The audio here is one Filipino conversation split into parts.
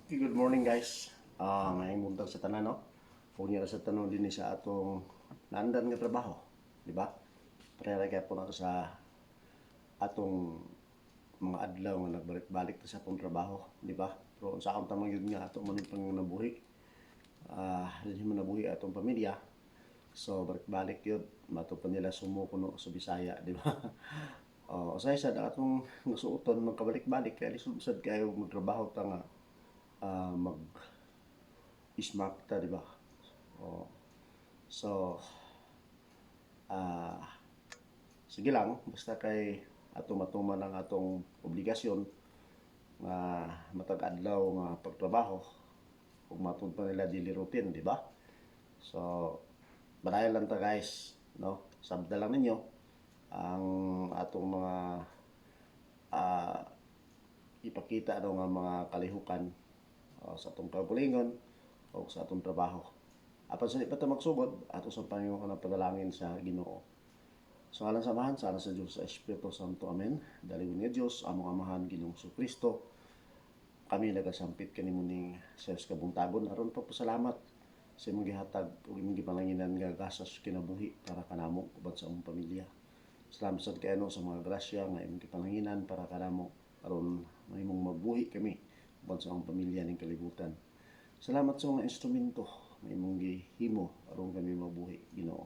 Okay, good morning guys. Ngayong buntag sa tanan, no? Punya na sa tanong din sa atong naandan nga trabaho, di ba? Prera kaya po na sa atong mga adlaw nga nagbalik-balik sa atong trabaho, di ba? Pero sa akong tamang yun nga atong manipang nabuhi. Din mo nabuhi atong pamilya. So balik-balik yun, mato pa nila sumuko no, sa Bisaya, di ba? Usay sad atong nasuoton magkabalik-balik kaya lisod kayo magtrabaho ta nga mag smart ta, di ba? Oh, so, ah, sige lang, basta kay atong matuman ang atong obligasyon nga matag adlaw nga pagtrabaho ug matud pa nila daily routine, di ba? So, banayan lang ta guys, no? Sabda lang ninyo ang atong mga ah, ipakita ano nga mga kalihukan sa atong kaugalingon o sa atong trabaho. Apan sa di pa ta magsugod, ato sa Panginoon na panalangin sa Ginoo. Sa ngalan samahan, sana sa Diyos sa Espiritu Santo. Amen. Dalingin ni Diyos, among amahan, Ginoong Kristo. Kami nagasampit kanimo ning sa kabuntagon aron pagpasalamat sa imong gihatag ug imong gipalanginan nga gasas kinabuhi para kanamo uban sa among pamilya. Salamat sad kayo sa mga grasya nga imong gipalanginan para kanamo aron mahimong mabuhi kami uban sa among pamilya ning kalibutan. Salamat sa mga instrumento nga imong gihimo aron kami mabuhi, Ginoo.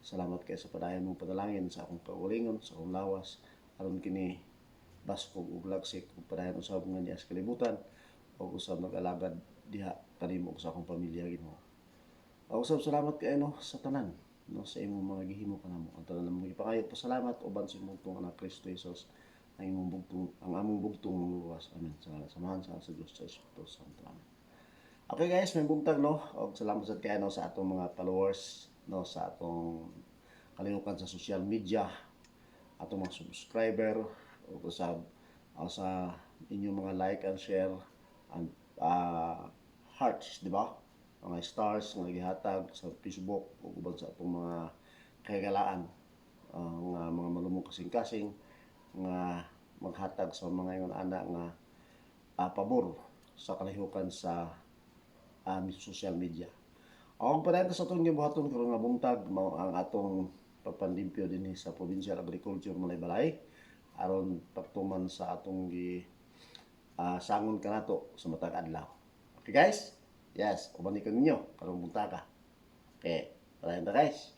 Salamat kay sa padayon mong padalangin sa akong kaugalingon, sa akong lawas, aron kini baskog ug lagsik ug padayon usab nga niya sa kalibutan ug usab nag-alagad diha kanimo sa akong pamilya, Ginoo. Usab salamat kay sa tanan, no, sa imong mga gihimo kanamo. Ang tanan namong ipangayo pasalamat uban sa imong tong anak Kristo Jesus ang imong bugtong ang among bugtong luwas. Amen. Sa ngalan samahan sa Diyos sa Espiritu Santo. Amen. Okay guys, may buntag no. Og salamat sad kay sa atong mga followers no sa atong kalihukan sa social media, atong mga subscriber ug usab sa inyong mga like and share and hearts, di ba? Mga stars nga gihatag sa Facebook ug uban sa atong mga kagalaan nga mga malumong kasing-kasing nga maghatag sa mga ingon ana nga pabor sa kalihukan sa social media. Ang padayon sa atong gibuhaton karon nga buntag mao ang atong pagpanlimpyo dinhi sa Provincial Agriculture Malaybalay aron pagtuman sa atong sangon kanato sa matag adlaw. Okay guys? Yes, uban ni ninyo karong buntaga. Okay, padayon ta guys.